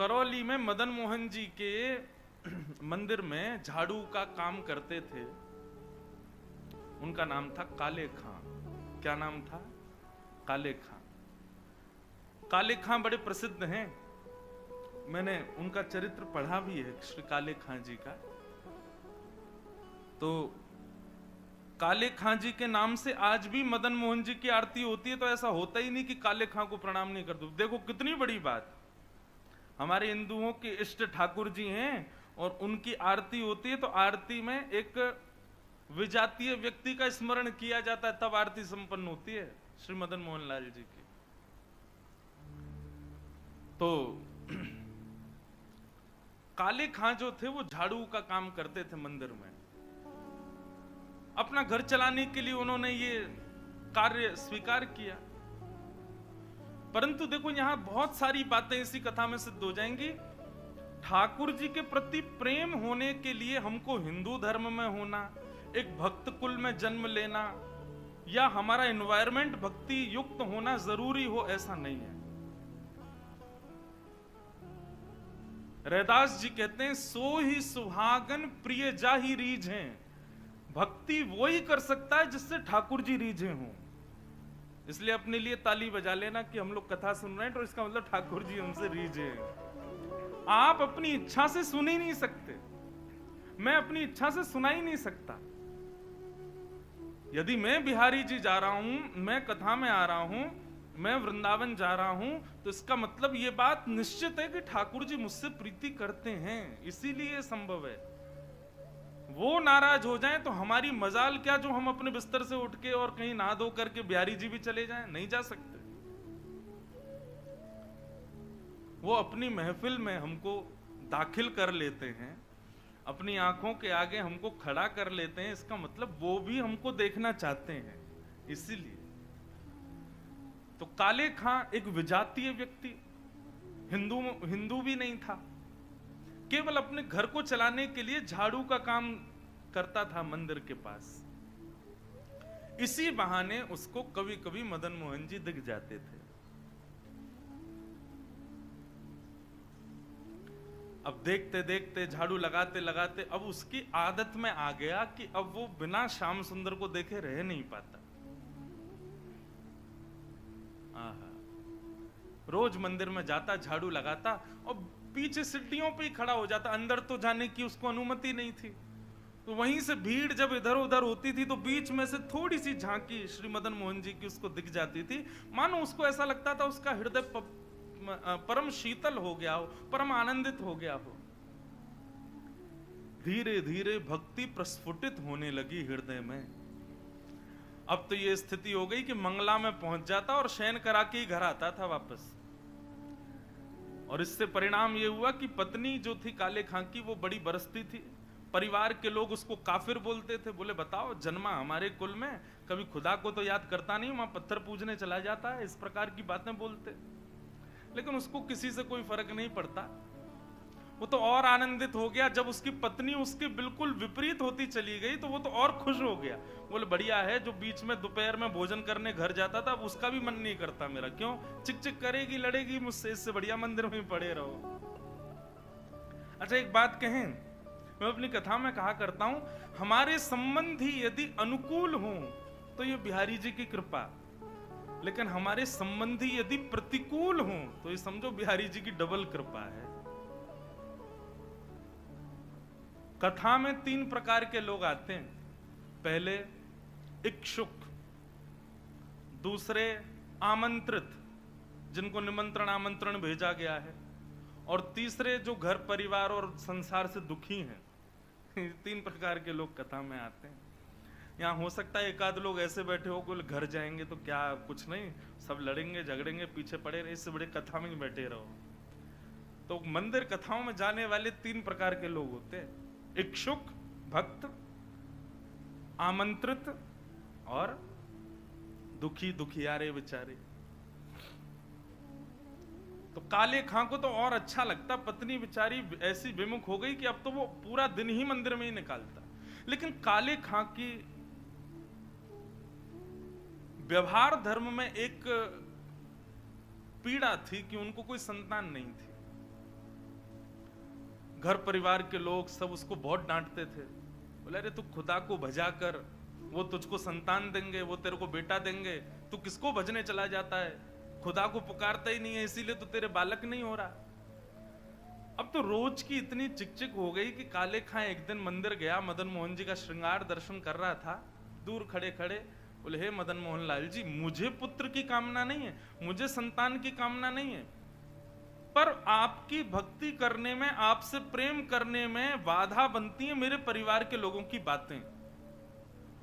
करौली में मदन मोहन जी के मंदिर में झाड़ू का काम करते थे। उनका नाम था काले खां। क्या नाम था? काले खां। काले खां बड़े प्रसिद्ध हैं। मैंने उनका चरित्र पढ़ा भी है, श्री काले खां जी का। तो काले खां जी के नाम से आज भी मदन मोहन जी की आरती होती है। तो ऐसा होता ही नहीं कि काले खां को प्रणाम नहीं कर दो। देखो कितनी बड़ी बात। हमारे हिंदुओं के इष्ट ठाकुर जी हैं और उनकी आरती होती है, तो आरती में एक विजातीय व्यक्ति का स्मरण किया जाता है, तब आरती संपन्न होती है श्री मदन मोहन लाल जी की। तो काले खां जो थे वो झाड़ू का काम करते थे मंदिर में। अपना घर चलाने के लिए उन्होंने ये कार्य स्वीकार किया। परंतु देखो यहां बहुत सारी बातें इसी कथा में सिद्ध हो जाएंगी। ठाकुर जी के प्रति प्रेम होने के लिए हमको हिंदू धर्म में होना, एक भक्त कुल में जन्म लेना, या हमारा एनवायरमेंट भक्ति युक्त होना जरूरी हो, ऐसा नहीं है। रैदास जी कहते हैं, सो ही सुहागन प्रिय जाहि रीझें। भक्ति वो ही कर सकता है जिससे ठाकुर जी रीझे हों। इसलिए अपने लिए ताली बजा लेना कि हम लोग कथा सुन रहे हैं, तो इसका मतलब ठाकुर जी हमसे रीझे हैं। आप अपनी इच्छा से सुन ही नहीं सकते, मैं अपनी इच्छा से सुना ही नहीं सकता। यदि मैं बिहारी जी जा रहा हूं, मैं कथा में आ रहा हूं, मैं वृंदावन जा रहा हूं, तो इसका मतलब यह बात निश्चित है कि ठाकुर जी मुझसे प्रीति करते हैं, इसीलिए संभव है। वो नाराज हो जाएं तो हमारी मजाल क्या जो हम अपने बिस्तर से उठ के और कहीं नहा धो करके बिहारी जी भी चले जाएं? नहीं जा सकते। वो अपनी महफिल में हमको दाखिल कर लेते हैं, अपनी आंखों के आगे हमको खड़ा कर लेते हैं, इसका मतलब वो भी हमको देखना चाहते हैं, इसीलिए। तो काले खां एक विजातीय व्यक्ति, हिंदू भी नहीं था, केवल अपने घर को चलाने के लिए झाड़ू का काम करता था मंदिर के पास। इसी बहाने उसको कभी कभी मदन मोहन जी दिख जाते थे। अब देखते देखते, झाड़ू लगाते लगाते, अब उसकी आदत में आ गया कि अब वो बिना श्याम सुंदर को देखे रह नहीं पाता। रोज मंदिर में जाता, झाड़ू लगाता और पीछे सीढ़ियों पे ही खड़ा हो जाता। अंदर तो जाने की उसको अनुमति नहीं थी। तो वहीं से भीड़ जब इधर उधर होती थी तो बीच में से थोड़ी सी झांकी श्री मदन मोहन जी की उसको दिख जाती थी। मानो उसको ऐसा लगता था उसका हृदय परम शीतल हो गया हो, परम आनंदित हो गया हो। धीरे धीरे भक्ति प्रस्फुटित होने लगी हृदय में। अब तो ये स्थिति हो गई कि मंगला में पहुंच जाता और शयन करा के ही घर आता था वापस। और इससे परिणाम ये हुआ कि पत्नी जो थी काले खां की, वो बड़ी बरसती थी। परिवार के लोग उसको काफिर बोलते थे। बोले बताओ, जन्मा हमारे कुल में, कभी खुदा को तो याद करता नहीं, वहां पत्थर पूजने चला जाता है, इस प्रकार की बातें बोलते। लेकिन उसको किसी से कोई फर्क नहीं पड़ता। वो तो और आनंदित हो गया जब उसकी पत्नी उसके बिल्कुल विपरीत होती चली गई, तो वो तो और खुश हो गया। बोले बढ़िया है, जो बीच में दोपहर में भोजन करने घर जाता था, अब उसका भी मन नहीं करता मेरा। क्यों? चिक चिक करेगी, लड़ेगी मुझसे, इससे बढ़िया मंदिर में पड़े रहो। अच्छा एक बात कहें, मैं अपनी कथा में कहा करता हूं, हमारे संबंधी यदि अनुकूल हों तो ये बिहारी जी की कृपा, लेकिन हमारे संबंधी यदि प्रतिकूल हों तो ये समझो बिहारी जी की डबल कृपा है। कथा में 3 प्रकार के लोग आते हैं। पहले इच्छुक, दूसरे आमंत्रित, जिनको निमंत्रण आमंत्रण भेजा गया है, और तीसरे जो घर परिवार और संसार से दुखी हैं। 3 प्रकार के लोग कथा में आते हैं। यहाँ हो सकता है एक आध लोग ऐसे बैठे हो कि घर जाएंगे तो क्या, कुछ नहीं, सब लड़ेंगे झगड़ेंगे, पीछे पड़े रहे, इससे बड़े कथा में ही बैठे रहो। तो मंदिर कथाओं में जाने वाले 3 प्रकार के लोग होते हैं, इच्छुक, भक्त, आमंत्रित और दुखी, दुखियारे बेचारे। तो काले खां को तो और अच्छा लगता, पत्नी बेचारी ऐसी विमुख हो गई कि अब तो वो पूरा दिन ही मंदिर में ही निकालता। लेकिन काले खां की व्यवहार धर्म में एक पीड़ा थी कि उनको कोई संतान नहीं थी। घर परिवार के लोग सब उसको बहुत डांटते थे। बोले अरे तू खुदा को भजा कर, वो तुझको संतान देंगे, वो तेरे को बेटा देंगे, तू किसको भजने चला जाता है, खुदा को पुकारता ही नहीं है, इसीलिए तो तेरे बालक नहीं हो रहा। अब तो रोज की इतनी चिकचिक हो गई कि काले खां एक दिन मंदिर गया, मदन मोहन जी का श्रृंगार दर्शन कर रहा था, दूर खड़े खड़े बोले हे मदन मोहन लाल जी, मुझे पुत्र की कामना नहीं है, मुझे संतान की कामना नहीं है, पर आपकी भक्ति करने में, आपसे प्रेम करने में बाधा बनती है मेरे परिवार के लोगों की बातें,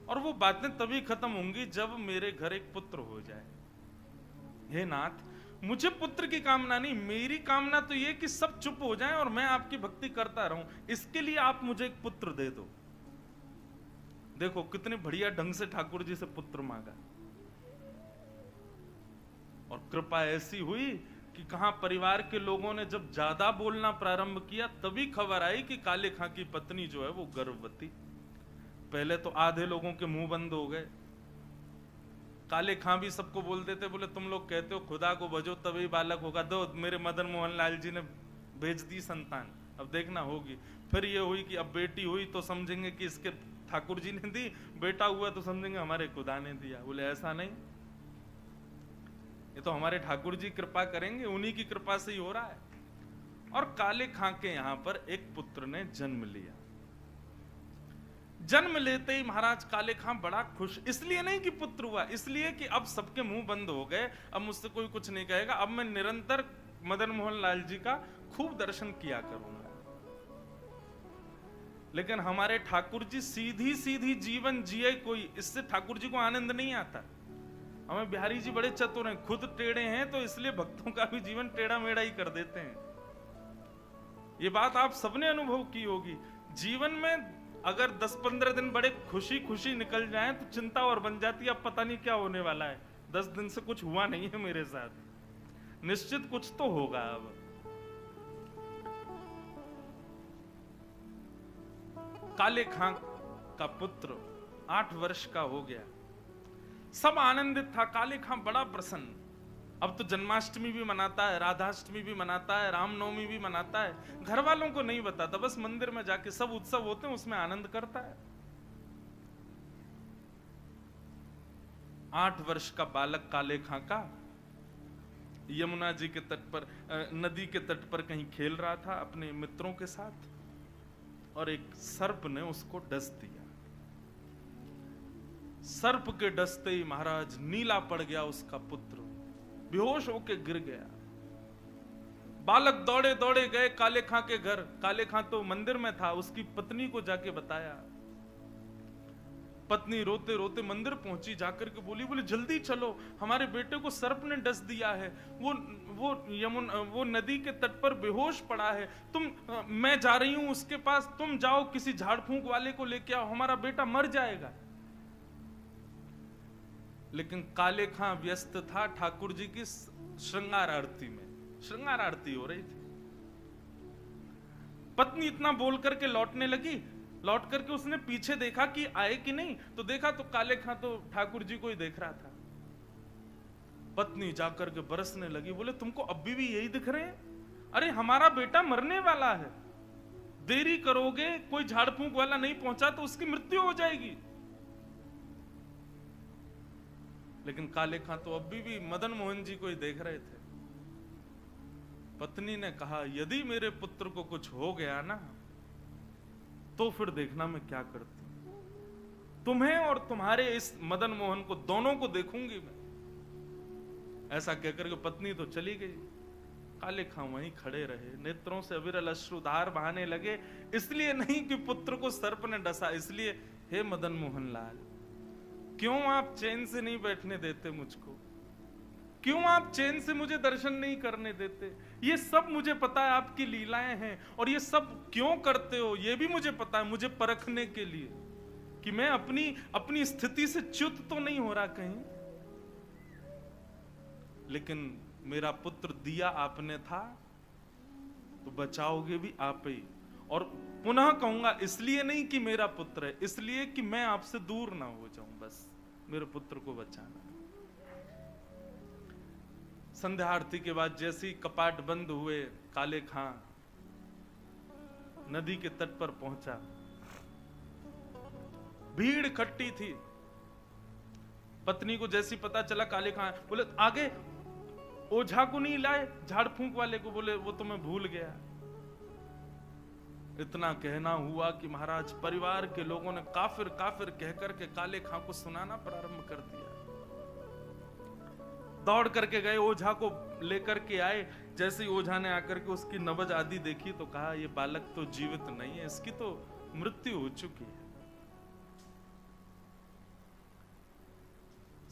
और वो बातें तभी खत्म होंगी जब मेरे घर एक पुत्र हो जाए। हे नाथ, मुझे पुत्र की कामना नहीं, मेरी कामना तो ये कि सब चुप हो जाएं और मैं आपकी भक्ति करता रहूं, इसके लिए आप मुझे एक पुत्र दे दो। देखो कितने बढ़िया ढंग से ठाकुर जी से पुत्र मांगा, और कृपा ऐसी हुई कि कहां परिवार के लोगों ने जब ज्यादा बोलना प्रारंभ किया तभी खबर आई कि काले खां की पत्नी जो है वो गर्भवती। पहले तो आधे लोगों के मुंह बंद हो गए। काले खां भी सबको बोल देते, बोले तुम लोग कहते हो खुदा को भजो तभी बालक होगा, दो मेरे मदन मोहन लाल जी ने भेज दी संतान, अब देखना होगी। फिर ये हुई कि अब बेटी हुई तो समझेंगे कि इसके ठाकुर जी ने दी, बेटा हुआ तो समझेंगे हमारे खुदा ने दिया। बोले ऐसा नहीं, ये तो हमारे ठाकुर जी कृपा करेंगे, उन्हीं की कृपा से ही हो रहा है। और काले खां के यहां पर एक पुत्र ने जन्म लिया। जन्म लेते ही महाराज काले खां बड़ा खुश, इसलिए नहीं कि पुत्र हुआ, इसलिए कि अब सबके मुंह बंद हो गए, अब मुझसे कोई कुछ नहीं कहेगा, अब मैं निरंतर मदन मोहन लाल जी का खूब दर्शन किया करूंगा। लेकिन हमारे ठाकुर जी सीधी सीधी जीवन जिए कोई, इससे ठाकुर जी को आनंद नहीं आता। हमें बिहारी जी बड़े चतुर हैं, खुद टेढ़े हैं तो इसलिए भक्तों का भी जीवन टेढ़ा मेढ़ा ही कर देते हैं। ये बात आप सबने अनुभव की होगी। जीवन में अगर 10-15 दिन बड़े खुशी खुशी निकल जाएं तो चिंता और बन जाती है, अब पता नहीं क्या होने वाला है, 10 दिन से कुछ हुआ नहीं है मेरे साथ, निश्चित कुछ तो होगा। अब काले खां का पुत्र 8 वर्ष का हो गया, सब आनंदित था, काले खां बड़ा प्रसन्न। अब तो जन्माष्टमी भी मनाता है, राधाष्टमी भी मनाता है, रामनवमी भी मनाता है, घर वालों को नहीं बताता, बस मंदिर में जाके सब उत्सव होते हैं उसमें आनंद करता है। 8 वर्ष का बालक काले खां का यमुना जी के तट पर, नदी के तट पर कहीं खेल रहा था अपने मित्रों के साथ, और एक सर्प ने उसको डस दिया। सर्प के डसते ही महाराज नीला पड़ गया उसका पुत्र, बेहोश होके गिर गया। बालक दौड़े दौड़े गए काले खां के घर, काले खां तो मंदिर में था, उसकी पत्नी को जाके बताया। पत्नी रोते रोते मंदिर पहुंची, जाकर के बोली जल्दी चलो, हमारे बेटे को सर्प ने डस दिया है, वो नदी के तट पर बेहोश पड़ा है, मैं जा रही हूं उसके पास, तुम जाओ किसी झाड़ फूंक वाले को लेके आओ, हमारा बेटा मर जाएगा। लेकिन काले खां व्यस्त था ठाकुर जी की श्रृंगार आरती में, श्रृंगार आरती हो रही थी। पत्नी इतना बोल करके लौटने लगी, लौट करके उसने पीछे देखा कि आए कि नहीं, तो देखा तो काले खां तो ठाकुर जी को ही देख रहा था। पत्नी जाकर के बरसने लगी, बोले तुमको अभी भी यही दिख रहे हैं? अरे हमारा बेटा मरने वाला है, देरी करोगे, कोई झाड़ फूंक वाला नहीं पहुंचा तो उसकी मृत्यु हो जाएगी। लेकिन काले खां तो अभी भी मदन मोहन जी को ही देख रहे थे। पत्नी ने कहा यदि मेरे पुत्र को कुछ हो गया ना तो फिर देखना मैं क्या करती, तुम्हें और तुम्हारे इस मदन मोहन को दोनों को देखूंगी मैं। ऐसा कहकर के पत्नी तो चली गई, काले खां वहीं खड़े रहे, नेत्रों से अविरल अश्रुधार बहाने लगे, इसलिए नहीं कि पुत्र को सर्प ने डसा, इसलिए हे मदन मोहन लाल, क्यों आप चैन से नहीं बैठने देते मुझको, क्यों आप चैन से मुझे दर्शन नहीं करने देते? ये सब मुझे पता है आपकी लीलाएं हैं, और ये सब क्यों करते हो ये भी मुझे पता है, मुझे परखने के लिए कि मैं अपनी स्थिति से च्युत तो नहीं हो रहा कहीं। लेकिन मेरा पुत्र दिया आपने था तो बचाओगे भी आप ही, और पुनः कहूंगा इसलिए नहीं कि मेरा पुत्र है, इसलिए कि मैं आपसे दूर ना हो जाऊं, बस मेरे पुत्र को बचाना। संध्या आरती के बाद जैसे ही कपाट बंद हुए, काले खां नदी के तट पर पहुंचा। भीड़ इकट्ठी थी। पत्नी को जैसी पता चला काले खां, बोले आगे ओझा को नहीं लाए, झाड़ फूंक वाले को। बोले वो तो मैं भूल गया। इतना कहना हुआ कि महाराज परिवार के लोगों ने काफिर काफिर कहकर के काले खां को सुनाना प्रारंभ कर दिया। दौड़ करके गए, ओझा को लेकर के आए। जैसे ही ओझा ने आकर के उसकी नब्ज आदि देखी तो कहा ये बालक तो जीवित नहीं है, इसकी तो मृत्यु हो चुकी है।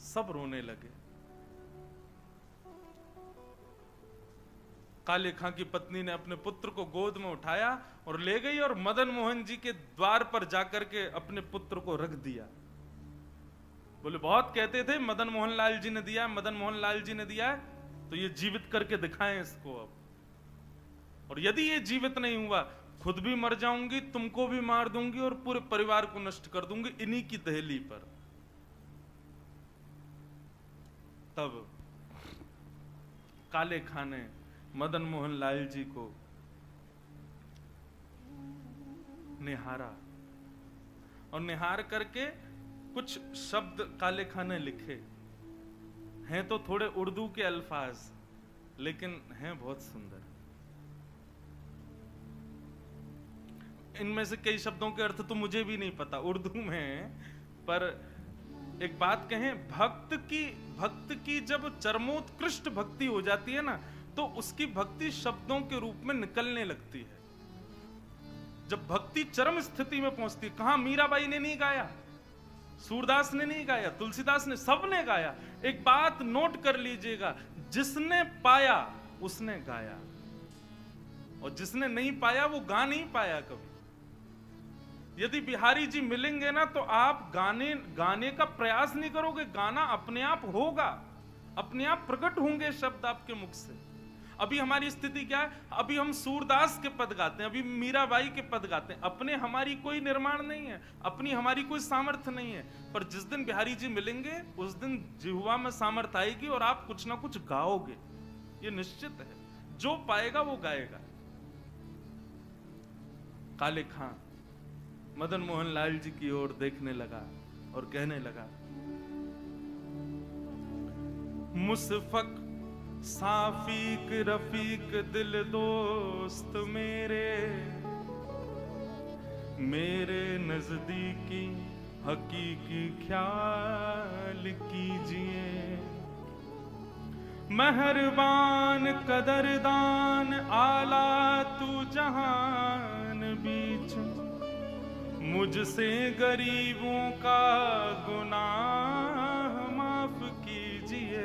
सब रोने लगे। काले खां की पत्नी ने अपने पुत्र को गोद में उठाया और ले गई और मदन मोहन जी के द्वार पर जाकर के अपने पुत्र को रख दिया। बोले बहुत कहते थे मदन मोहन लाल जी ने दिया, मदन मोहन लाल जी ने दिया है, तो ये जीवित करके दिखाएं इसको अब। और यदि ये जीवित नहीं हुआ, खुद भी मर जाऊंगी, तुमको भी मार दूंगी और पूरे परिवार को नष्ट कर दूंगी इन्हीं की दहली पर। तब काले खां ने मदन मोहन लाल जी को निहारा और निहार करके कुछ शब्द काले खां ने लिखे। हैं तो थोड़े उर्दू के अल्फाज, लेकिन हैं बहुत सुंदर। इनमें से कई शब्दों के अर्थ तो मुझे भी नहीं पता, उर्दू में। पर एक बात कहें, भक्त की जब चरमोत्कृष्ट भक्ति हो जाती है ना, तो उसकी भक्ति शब्दों के रूप में निकलने लगती है। जब भक्ति चरम स्थिति में पहुंचती है, कहां मीराबाई ने नहीं गाया, सूरदास ने नहीं गाया, तुलसीदास ने, सबने गाया। एक बात नोट कर लीजिएगा, जिसने पाया उसने गाया, और जिसने नहीं पाया वो गा नहीं पाया कभी। यदि बिहारी जी मिलेंगे ना, तो आप गाने का प्रयास नहीं करोगे, गाना अपने आप होगा, अपने आप प्रकट होंगे शब्द आपके मुख से। अभी हमारी स्थिति क्या है, अभी हम सूरदास के पद गाते हैं, अभी मीराबाई के पद गाते हैं, अपने हमारी कोई निर्माण नहीं है, अपनी हमारी कोई सामर्थ्य नहीं है। पर जिस दिन बिहारी जी मिलेंगे, उस दिन जिह्वा में सामर्थ्य आएगी और आप कुछ ना कुछ गाओगे, ये निश्चित है। जो पाएगा वो गाएगा। काले खां मदन मोहन लाल जी की ओर देखने लगा और कहने लगा, मुसफक साफीक रफीक दिल दोस्त मेरे नजदीकी हकीकी ख्याल कीजिए। मेहरबान कदरदान आला तू जहान बीच, मुझसे गरीबों का गुनाह माफ कीजिए।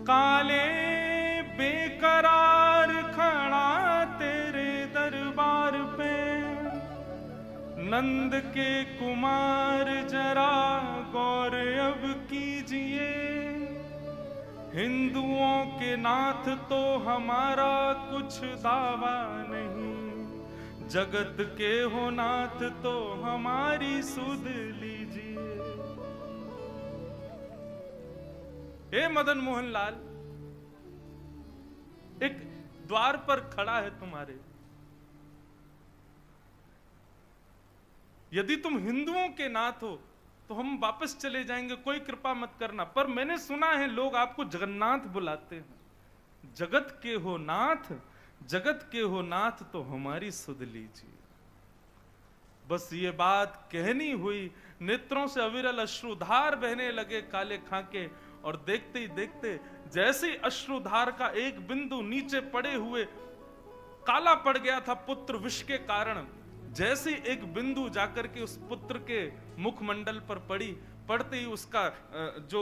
काले बेकरार खड़ा तेरे दरबार पे, नंद के कुमार जरा गौर अब कीजिए। हिंदुओं के नाथ तो हमारा कुछ दावा नहीं, जगत के हो नाथ तो हमारी सुध लीजिए। हे मदन मोहन लाल, एक द्वार पर खड़ा है तुम्हारे, यदि तुम हिंदुओं के नाथ हो तो हम वापस चले जाएंगे, कोई कृपा मत करना। पर मैंने सुना है लोग आपको जगन्नाथ बुलाते हैं। जगत के हो नाथ, जगत के हो नाथ तो हमारी सुध लीजिए। बस ये बात कहनी हुई, नेत्रों से अविरल अश्रुधार बहने लगे काले खां के। और देखते ही देखते जैसे ही अश्रुधार का एक बिंदु नीचे पड़े हुए काला पड़ गया था पुत्र विष के कारण, जैसे एक बिंदु जाकर के उस पुत्र के मुखमंडल पर पड़ी, पड़ते ही उसका जो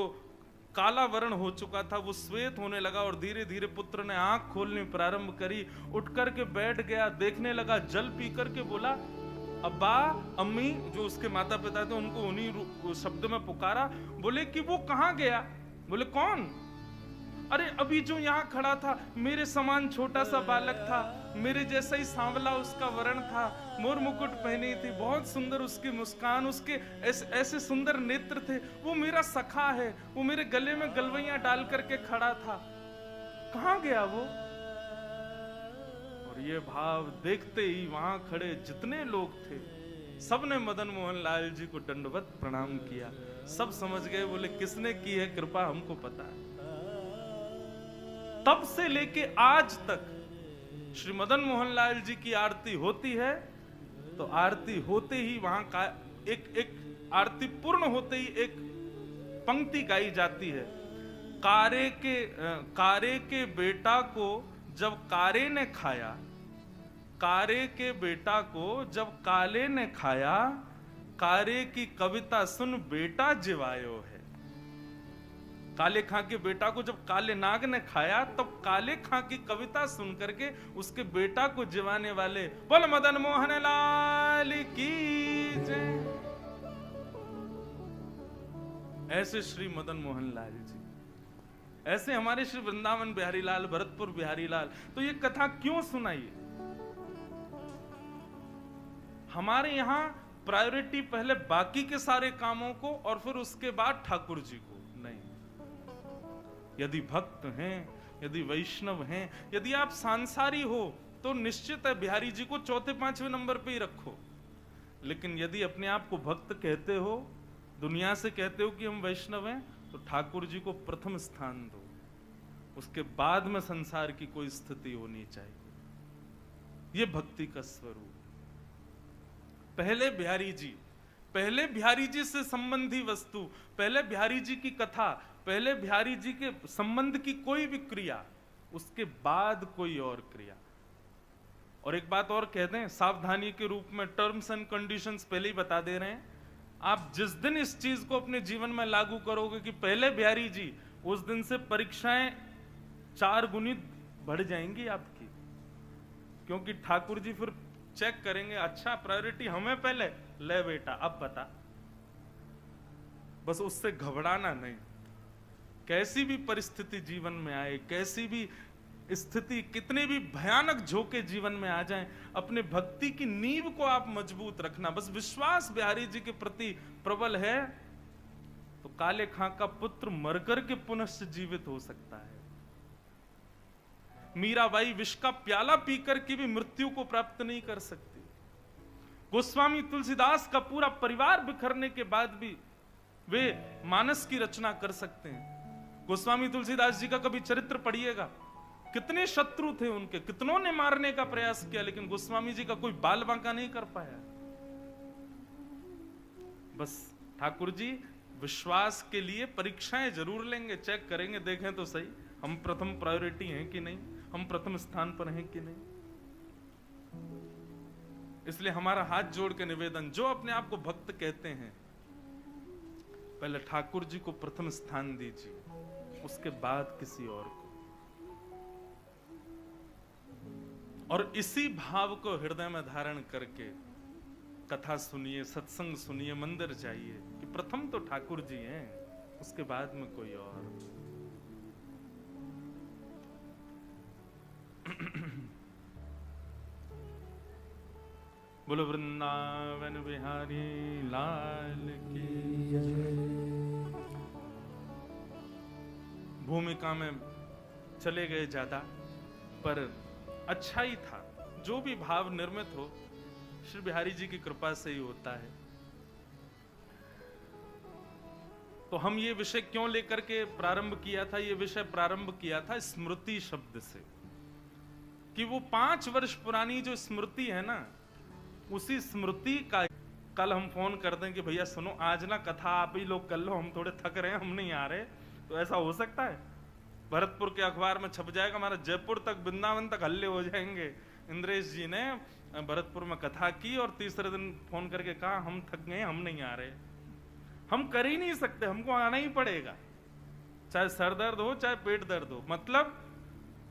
काला वर्ण हो चुका था वो श्वेत होने लगा। और धीरे धीरे पुत्र ने आंख खोलनी प्रारंभ करी, उठ करके बैठ गया, देखने लगा, जल पी करके बोला अब्बा अम्मी, जो उसके माता पिता थे उनको उन्हीं शब्द में पुकारा। बोले कि वो कहाँ गया? बोले कौन? अरे अभी जो यहाँ खड़ा था, मेरे समान छोटा सा बालक था, मेरे जैसा ही सांवला उसका वर्ण था, मोर मुकुट पहनी थी, बहुत सुंदर उसकी मुस्कान, उसके ऐसे सुंदर नेत्र थे, वो मेरा सखा है, वो मेरे गले में गलवैयां डाल करके खड़ा था, कहाँ गया वो? और और ये भाव देखते ही वहां खड़े जितने लोग थे सबने मदन मोहन लाल जी को दंडवत प्रणाम किया। सब समझ गए, बोले किसने की है कृपा हमको पता है। तब से लेके आज तक श्री मदन मोहन लाल जी की आरती होती है तो आरती होते ही वहां का एक आरती पूर्ण होते ही एक पंक्ति गाई जाती है। कारे के बेटा को जब कारे ने खाया, कारे के बेटा को जब काले ने खाया, कारे की कविता सुन बेटा जिवायो है। काले खां के बेटा को जब काले नाग ने खाया तब काले खां की कविता सुन करके उसके बेटा को जिवाने वाले बोल मदन मोहन लाल की जय। ऐसे श्री मदन मोहन लाल जी, ऐसे हमारे श्री वृंदावन बिहारी लाल, भरतपुर बिहारी लाल। तो ये कथा क्यों सुनाइए? हमारे यहां प्रायोरिटी पहले बाकी के सारे कामों को और फिर उसके बाद ठाकुर जी को नहीं। यदि भक्त हैं, यदि वैष्णव हैं, यदि आप सांसारी हो तो निश्चित है बिहारी जी को चौथे पांचवें नंबर पे ही रखो। लेकिन यदि अपने आप को भक्त कहते हो, दुनिया से कहते हो कि हम वैष्णव हैं, तो ठाकुर जी को प्रथम स्थान दो। उसके बाद में संसार की कोई स्थिति होनी चाहिए। यह भक्ति का स्वरूप। पहले बिहारी जी से संबंधी वस्तु, पहले बिहारी जी की कथा, पहले बिहारी जी के संबंध की कोई भी क्रिया, उसके बाद कोई और क्रिया। और एक बात और कह दें, सावधानी के रूप में टर्म्स एंड कंडीशंस पहले ही बता दे रहे हैं। आप जिस दिन इस चीज को अपने जीवन में लागू करोगे कि पहले बिहारी जी, उस दिन से परीक्षाएं 4 गुनी बढ़ जाएंगी आपकी। क्योंकि ठाकुर जी फिर चेक करेंगे, अच्छा प्रायोरिटी हमें पहले, ले बेटा अब बता। बस उससे घबराना नहीं। कैसी भी परिस्थिति जीवन में आए, कैसी भी स्थिति, कितने भी भयानक झोंके जीवन में आ जाएं, अपने भक्ति की नींव को आप मजबूत रखना। बस विश्वास बिहारी जी के प्रति प्रबल है तो काले खां का पुत्र मरकर के पुनः जीवित हो सकता है। मीराबाई विष का प्याला पीकर के भी मृत्यु को प्राप्त नहीं कर सकती। गोस्वामी तुलसीदास का पूरा परिवार बिखरने के बाद भी वे मानस की रचना कर सकते हैं। गोस्वामी तुलसीदास जी का कभी चरित्र पढ़िएगा, कितने शत्रु थे उनके, कितनों ने मारने का प्रयास किया, लेकिन गोस्वामी जी का कोई बाल बांका नहीं कर पाया। बस ठाकुर जी विश्वास के लिए परीक्षाएं जरूर लेंगे, चेक करेंगे, देखें तो सही हम प्रथम प्रायोरिटी हैं कि नहीं, हम प्रथम स्थान पर हैं कि नहीं। इसलिए हमारा हाथ जोड़ के निवेदन, जो अपने आप को भक्त कहते हैं, पहले ठाकुर जी को प्रथम स्थान दीजिए, उसके बाद किसी और को। और इसी भाव को हृदय में धारण करके कथा सुनिए, सत्संग सुनिए, मंदिर जाइए कि प्रथम तो ठाकुर जी हैं, उसके बाद में कोई और। बोलो वृंदावन बिहारी लाल की जय। भूमिका में चले गए ज्यादा, पर अच्छा ही था। जो भी भाव निर्मित हो श्री बिहारी जी की कृपा से ही होता है। तो हम ये विषय क्यों लेकर के प्रारंभ किया था? ये विषय प्रारंभ किया था स्मृति शब्द से, कि वो 5 वर्ष पुरानी जो स्मृति है ना, उसी स्मृति का कल हम फोन कर दें कि भैया सुनो आज ना कथा आप ही लोग कर लो, हम थोड़े थक रहे हैं, हम नहीं आ रहे, तो ऐसा हो सकता है? भरतपुर के अखबार में छप जाएगा, हमारा जयपुर तक, वृंदावन तक हल्ले हो जाएंगे। इंद्रेश जी ने भरतपुर में कथा की और तीसरे दिन फोन करके कहा हम थक गए, हम नहीं आ रहे। हम कर ही नहीं सकते, हमको आना ही पड़ेगा, चाहे सर दर्द हो चाहे पेट दर्द हो। मतलब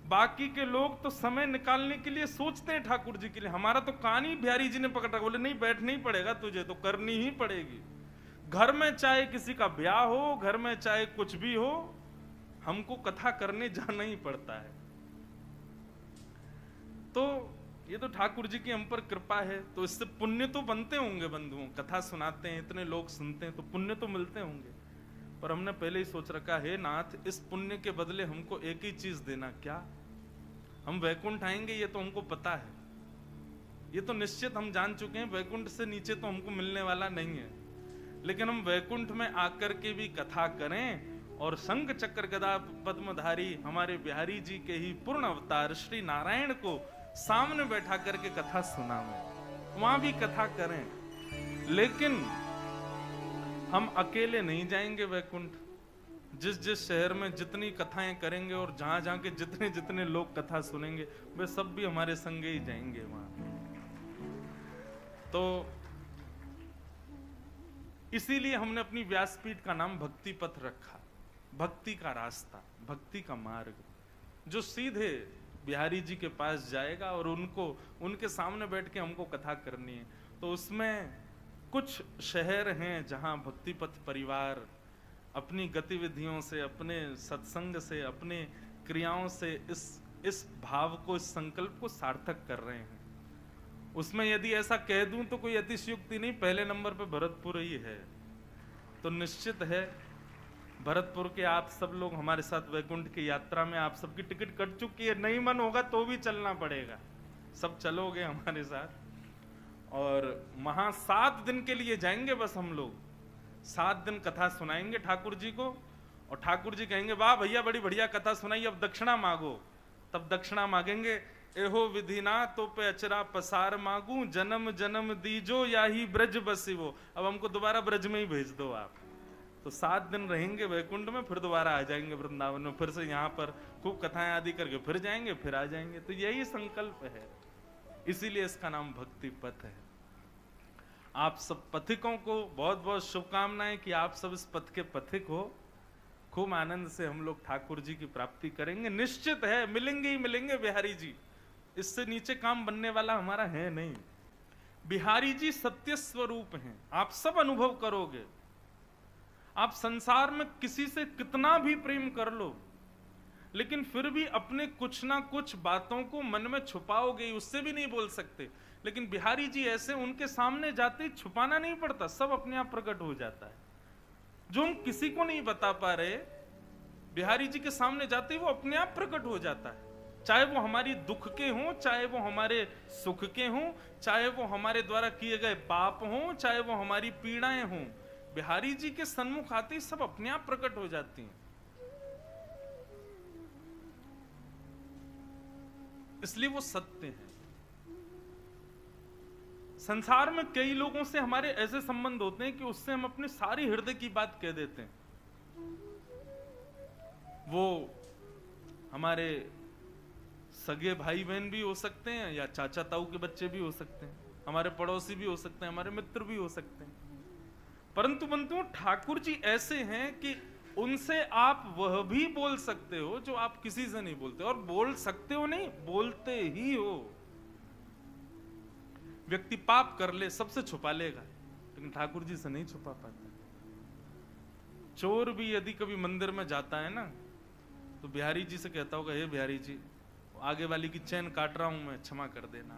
बाकी के लोग तो समय निकालने के लिए सोचते हैं ठाकुर जी के लिए, हमारा तो कान ही बिहारी जी ने पकड़ रखा, बोले नहीं बैठना ही पड़ेगा तुझे, तो करनी ही पड़ेगी। घर में चाहे किसी का ब्याह हो, घर में चाहे कुछ भी हो, हमको कथा करने जाना ही पड़ता है। तो ये तो ठाकुर जी की हम पर कृपा है, तो इससे पुण्य तो बनते होंगे बंधुओं, कथा सुनाते हैं, इतने लोग सुनते हैं, तो पुण्य तो मिलते होंगे। पर हमने पहले ही सोच रखा है नाथ, इस पुण्य के बदले हमको एक ही चीज देना, क्या? हम वैकुंठ आएंगे ये तो हमको पता है, ये तो निश्चित हम जान चुके हैं, वैकुंठ से नीचे तो हमको मिलने वाला नहीं है। लेकिन हम वैकुंठ में आकर के भी कथा करें और शंख चक्र गदा पद्मधारी हमारे बिहारी जी के ही पूर्ण अवतार श्री नारायण को सामने बैठा करके कथा सुनावें, वहां भी कथा करें। लेकिन हम अकेले नहीं जाएंगे वैकुंठ। जिस जिस शहर में जितनी कथाएं करेंगे और जहां जहां के जितने जितने लोग कथा सुनेंगे वे सब भी हमारे संगे ही जाएंगे वहां। तो इसीलिए हमने अपनी व्यासपीठ का नाम भक्ति पथ रखा। भक्ति का रास्ता, भक्ति का मार्ग, जो सीधे बिहारी जी के पास जाएगा और उनको उनके सामने बैठ के हमको कथा करनी है। तो उसमें कुछ शहर हैं जहां भक्ति पथ परिवार अपनी गतिविधियों से, अपने सत्संग से, अपने क्रियाओं से इस भाव को, इस संकल्प को सार्थक कर रहे हैं। उसमें यदि ऐसा कह दूं तो कोई अतिशयोक्ति नहीं, पहले नंबर पे भरतपुर ही है। तो निश्चित है भरतपुर के आप सब लोग हमारे साथ वैकुंठ की यात्रा में, आप सबकी टिकट कट चुकी है, नहीं मन होगा तो भी चलना पड़ेगा, सब चलोगे हमारे साथ। और वहां 7 दिन के लिए जाएंगे बस हम लोग। 7 दिन कथा सुनाएंगे ठाकुर जी को, और ठाकुर जी कहेंगे वाह भैया बड़ी बढ़िया कथा सुनाई, अब दक्षिणा मांगो। तब दक्षिणा मांगेंगे, एहो विधिना तो पे अचरा पसार मांगू, जन्म जन्म दीजो या ही ब्रज बसिवो। अब हमको दोबारा ब्रज में ही भेज दो आप। तो 7 दिन रहेंगे वैकुंठ में, फिर दोबारा आ जाएंगे वृंदावन में, फिर से यहाँ पर खूब कथाएं आदि करके फिर जाएंगे, फिर आ जाएंगे। तो यही संकल्प है, इसीलिए इसका नाम भक्ति पथ है। आप सब पथिकों को बहुत बहुत शुभकामनाएं कि आप सब इस पथ के पथिक हो। खूब आनंद से हम लोग ठाकुर जी की प्राप्ति करेंगे। निश्चित है मिलेंगे ही मिलेंगे बिहारी जी, इससे नीचे काम बनने वाला हमारा है नहीं। बिहारी जी सत्य स्वरूप हैं, आप सब अनुभव करोगे। आप संसार में किसी से कितना भी प्रेम कर लो, लेकिन फिर भी अपने कुछ ना कुछ बातों को मन में छुपाओगे, उससे भी नहीं बोल सकते। लेकिन बिहारी जी ऐसे, उनके सामने जाते ही छुपाना नहीं पड़ता, सब अपने आप प्रकट हो जाता है। जो हम किसी को नहीं बता पा रहे, बिहारी जी के सामने जाते ही वो अपने आप प्रकट हो जाता है। चाहे वो हमारी दुख के हों, चाहे वो हमारे सुख के हों, चाहे वो हमारे द्वारा किए गए पाप हों, चाहे वो हमारी पीड़ाएं हों, बिहारी जी के सन्मुख आते ही सब अपने आप प्रकट हो जाती हैं। इसलिए वो सत्य है। संसार में कई लोगों से हमारे ऐसे संबंध होते हैं कि उससे हम अपनी सारी हृदय की बात कह देते हैं। वो हमारे सगे भाई बहन भी हो सकते हैं, या चाचा ताऊ के बच्चे भी हो सकते हैं, हमारे पड़ोसी भी हो सकते हैं, हमारे मित्र भी हो सकते हैं। परंतु बंधुओं, ठाकुर जी ऐसे हैं कि उनसे आप वह भी बोल सकते हो जो आप किसी से नहीं बोलते। और बोल सकते हो नहीं, बोलते ही हो। व्यक्ति पाप कर ले, सबसे छुपा लेगा, लेकिन ठाकुर जी से नहीं छुपा पाता। चोर भी यदि कभी मंदिर में जाता है ना, तो बिहारी जी से कहता होगा, हे बिहारी जी, आगे वाली की चैन काट रहा हूं मैं, क्षमा कर देना।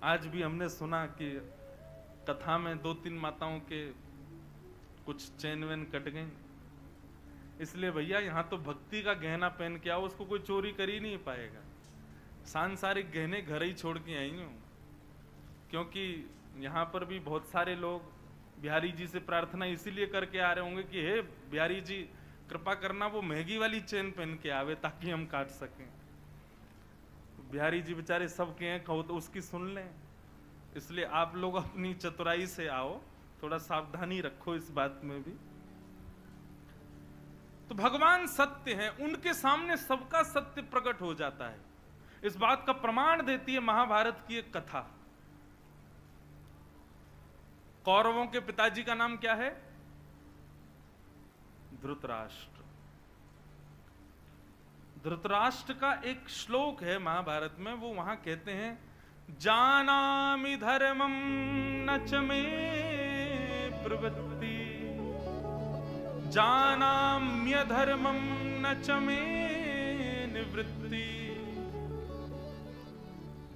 आज भी हमने सुना कि कथा में 2-3 माताओं के कुछ चैन वैन कट गई, इसलिए भैया यहाँ तो भक्ति का गहना पहन के आओ, उसको कोई चोरी कर ही नहीं पाएगा। सांसारिक गहने घर ही छोड़ के आई हूं, क्योंकि यहाँ पर भी बहुत सारे लोग बिहारी जी से प्रार्थना इसीलिए करके आ रहे होंगे कि हे बिहारी जी कृपा करना वो महंगी वाली चेन पहन के आवे ताकि हम काट सकें। बिहारी जी बेचारे सबके हैं, कहो तो उसकी सुन लें। इसलिए आप लोग अपनी चतुराई से आओ, थोड़ा सावधानी रखो इस बात में भी। तो भगवान सत्य हैं, उनके सामने सबका सत्य प्रकट हो जाता है। इस बात का प्रमाण देती है महाभारत की एक कथा। कौरवों के पिताजी का नाम क्या है? धृतराष्ट्र। धृतराष्ट्र का एक श्लोक है महाभारत में, वो वहां कहते हैं, जानामि धर्मं न च मे प्रवृत्ति, जानाम्य धर्मं न च मे निवृत्ति।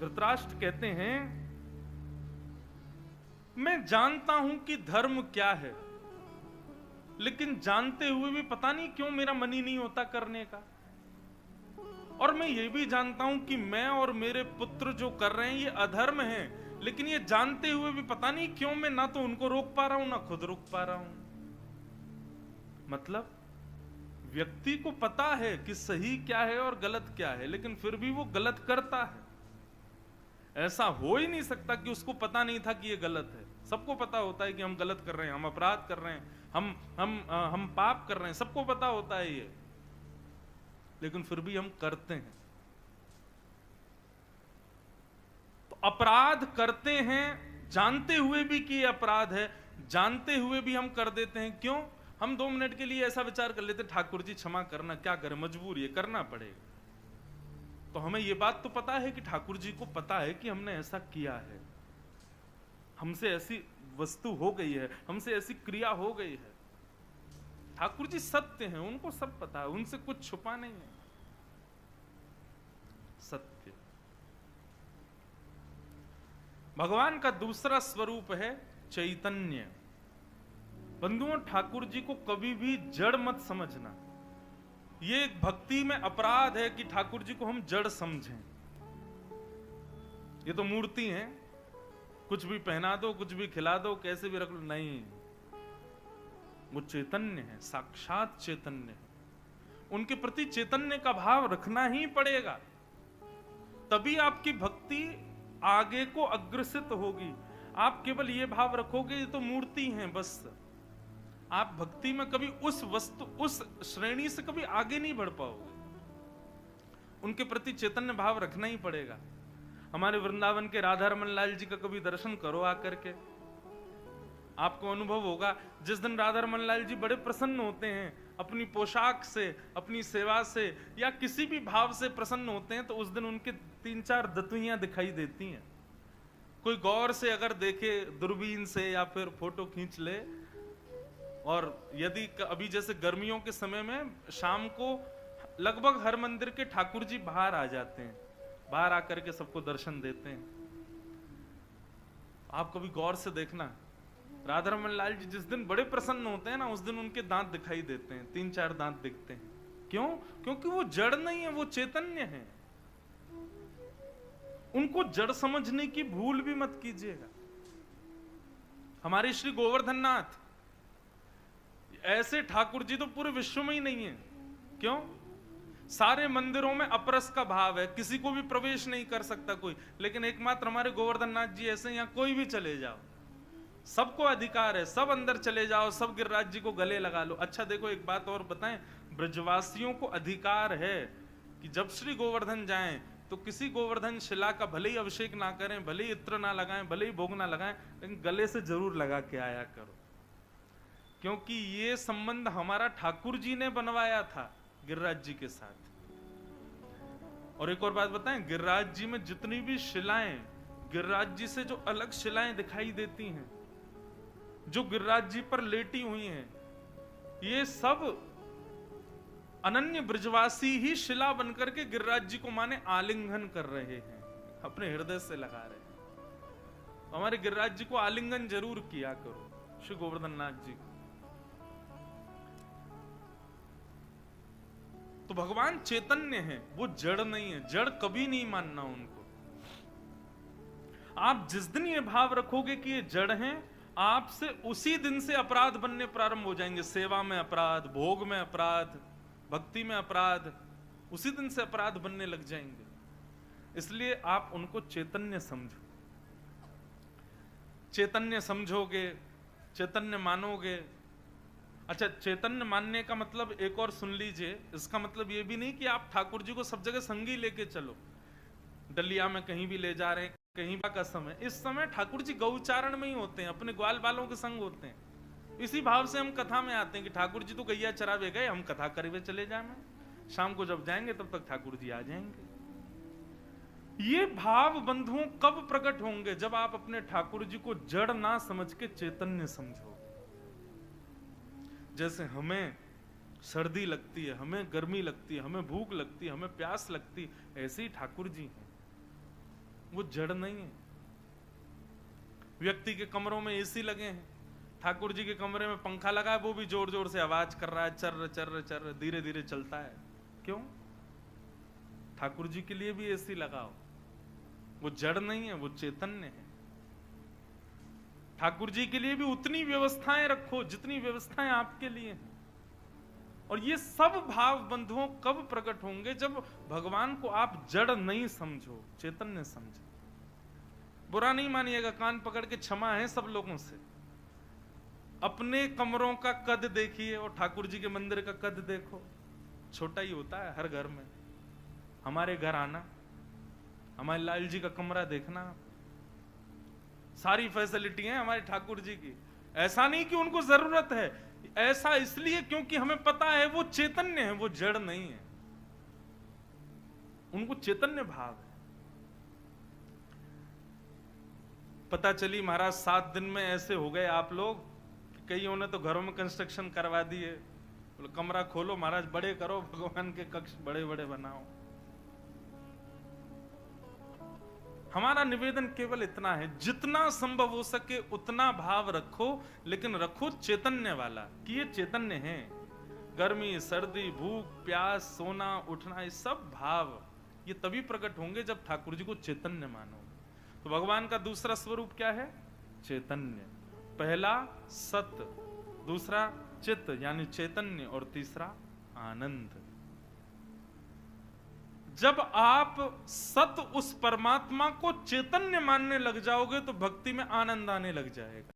धृतराष्ट्र कहते हैं, मैं जानता हूं कि धर्म क्या है, लेकिन जानते हुए भी पता नहीं क्यों मेरा मन ही नहीं होता करने का। और मैं ये भी जानता हूं कि मैं और मेरे पुत्र जो कर रहे हैं ये अधर्म है, लेकिन ये जानते हुए भी पता नहीं क्यों मैं ना तो उनको रोक पा रहा हूं ना खुद रोक पा रहा हूं। मतलब व्यक्ति को पता है कि सही क्या है और गलत क्या है, लेकिन फिर भी वो गलत करता है। ऐसा हो ही नहीं सकता कि उसको पता नहीं था कि ये गलत है। सबको पता होता है कि हम गलत कर रहे हैं, हम अपराध कर रहे हैं, हम पाप कर रहे हैं, सबको पता होता है ये, लेकिन फिर भी हम करते हैं। तो अपराध करते हैं जानते हुए भी कि ये अपराध है, जानते हुए भी हम कर देते हैं। क्यों? हम 2 मिनट के लिए ऐसा विचार कर लेते, ठाकुर जी क्षमा करना, क्या करें, मजबूर ये करना पड़ेगा। तो हमें ये बात तो पता है कि ठाकुर जी को पता है कि हमने ऐसा किया है, हमसे ऐसी वस्तु हो गई है, हमसे ऐसी क्रिया हो गई है। ठाकुर जी सत्य हैं, उनको सब पता है, उनसे कुछ छुपा नहीं है। सत्य। भगवान का दूसरा स्वरूप है चैतन्य। बंधुओं, ठाकुर जी को कभी भी जड़ मत समझना। ये एक भक्ति में अपराध है कि ठाकुर जी को हम जड़ समझें। ये तो मूर्ति हैं, कुछ भी पहना दो, कुछ भी खिला दो, कैसे भी रख लो, नहीं, वो चैतन्य है, साक्षात चैतन्य है। उनके प्रति चैतन्य का भाव रखना ही पड़ेगा, तभी आपकी भक्ति आगे को अग्रसित होगी। आप केवल ये भाव रखोगे ये तो मूर्ति हैं बस, आप भक्ति में कभी उस वस्तु, उस श्रेणी से कभी आगे नहीं बढ़ पाओगे। उनके प्रति चैतन्य भाव रखना ही पड़ेगा। हमारे वृंदावन के राधा रमन लाल जी का कभी दर्शन करो आकर के, आपको अनुभव होगा। जिस दिन राधा रमन लाल जी बड़े प्रसन्न होते हैं, अपनी पोशाक से, अपनी सेवा से या किसी भी भाव से प्रसन्न होते हैं, तो उस दिन उनके 3-4 दतुइयां दिखाई देती हैं। कोई गौर से अगर देखे दूरबीन से या फिर फोटो खींच ले, और यदि अभी जैसे गर्मियों के समय में शाम को लगभग हर मंदिर के ठाकुर जी बाहर आ जाते हैं, बाहर आकर के सबको दर्शन देते हैं। आप कभी गौर से देखना, राधा रमन लाल जी जिस दिन बड़े प्रसन्न होते हैं ना, उस दिन उनके दांत दिखाई देते हैं, 3-4 दांत दिखते हैं। क्यों? क्योंकि वो जड़ नहीं है, वो चैतन्य है। उनको जड़ समझने की भूल भी मत कीजिएगा। हमारे श्री गोवर्धन नाथ, ऐसे ठाकुर जी तो पूरे विश्व में ही नहीं है। क्यों? सारे मंदिरों में अपरस का भाव है, किसी को भी प्रवेश नहीं कर सकता कोई, लेकिन एकमात्र हमारे गोवर्धन नाथ जी ऐसे, यहाँ कोई भी चले जाओ, सबको अधिकार है, सब अंदर चले जाओ, सब गिरिराज जी को गले लगा लो। अच्छा देखो, एक बात और बताएं, ब्रजवासियों को अधिकार है कि जब श्री गोवर्धन जाएं तो किसी गोवर्धन शिला का भले ही अभिषेक ना करें, भले ही इत्र ना लगाएं, भले ही भोग ना लगाएं, लेकिन गले से जरूर लगा के आया करो, क्योंकि ये संबंध हमारा ठाकुर जी ने बनवाया था गिरिराज जी के साथ। और एक और बात बताएं, गिरिराज जी में जितनी भी शिलाएं, गिरिराज जी से जो अलग शिलाएं दिखाई देती हैं, जो गिरिराज जी पर लेटी हुई हैं, ये सब अनन्य ब्रजवासी ही शिला बनकर के गिरिराज जी को माने आलिंगन कर रहे हैं, अपने हृदय से लगा रहे हैं। हमारे गिरिराज जी को आलिंगन जरूर किया करो, श्री गोवर्धन नाथ जी को। तो भगवान चैतन्य है, वो जड़ नहीं है, जड़ कभी नहीं मानना उनको। आप जिस दिन ये भाव रखोगे कि ये जड़ हैं, आपसे उसी दिन से अपराध बनने प्रारंभ हो जाएंगे। सेवा में अपराध, भोग में अपराध, भक्ति में अपराध, उसी दिन से अपराध बनने लग जाएंगे। इसलिए आप उनको चैतन्य समझो। चैतन्य समझोगे, चैतन्य मानोगे। अच्छा, चैतन्य मानने का मतलब एक और सुन लीजिए, इसका मतलब ये भी नहीं कि आप ठाकुर जी को सब जगह संगी लेके चलो, डलिया में कहीं भी ले जा रहे हैं, कहीं का समय, इस समय ठाकुर जी गौचारण में ही होते हैं, अपने ग्वाल बालों के संग होते हैं। इसी भाव से हम कथा में आते हैं कि ठाकुर जी तो गैया चरावे गए, हम कथा करवे चले जाए, शाम को जब जाएंगे तब तक ठाकुर जी आ जाएंगे। ये भाव बंधुओं कब प्रकट होंगे? जब आप अपने ठाकुर जी को जड़ ना समझ के चैतन्य समझो। जैसे हमें सर्दी लगती है, हमें गर्मी लगती है, हमें भूख लगती है, हमें प्यास लगती है, ऐसे ही ठाकुर जी हैं, वो जड़ नहीं है। व्यक्ति के कमरों में एसी लगे हैं, ठाकुर जी के कमरे में पंखा लगा है, वो भी जोर जोर से आवाज कर रहा है, चर्र चर्र चर्र, धीरे धीरे चलता है। क्यों? ठाकुर जी के लिए भी एसी लगाओ, वो जड़ नहीं है, वो चैतन्य है। ठाकुर जी के लिए भी उतनी व्यवस्थाएं रखो जितनी व्यवस्थाएं आपके लिए हैं। और ये सब भाव बंधुओं कब प्रकट होंगे? जब भगवान को आप जड़ नहीं समझो, चैतन्य समझो। बुरा नहीं मानिएगा, कान पकड़ के क्षमा है सब लोगों से। अपने कमरों का कद देखिए और ठाकुर जी के मंदिर का कद देखो, छोटा ही होता है हर घर में। हमारे घर आना, हमारे लाल जी का कमरा देखना, सारी फैसिलिटी है हमारे ठाकुर जी की। ऐसा नहीं कि उनको जरूरत है, ऐसा इसलिए क्योंकि हमें पता है वो चैतन्य है, वो जड़ नहीं है, उनको चैतन्य भाव है। पता चली महाराज 7 दिन में ऐसे हो गए आप लोग, कईयों ने तो घरों में कंस्ट्रक्शन करवा दिए। बोले कमरा खोलो महाराज, बड़े करो, भगवान के कक्ष बड़े बड़े बनाओ। हमारा निवेदन केवल इतना है, जितना संभव हो सके उतना भाव रखो, लेकिन रखो चैतन्य वाला, कि ये चैतन्य है। गर्मी, सर्दी, भूख, प्यास, सोना, उठना, ये सब भाव ये तभी प्रकट होंगे जब ठाकुर जी को चैतन्य मानो। तो भगवान का दूसरा स्वरूप क्या है? चैतन्य। पहला सत, दूसरा चित्त यानी चैतन्य, और तीसरा आनंद। जब आप सत उस परमात्मा को चैतन्य मानने लग जाओगे तो भक्ति में आनंद आने लग जाएगा।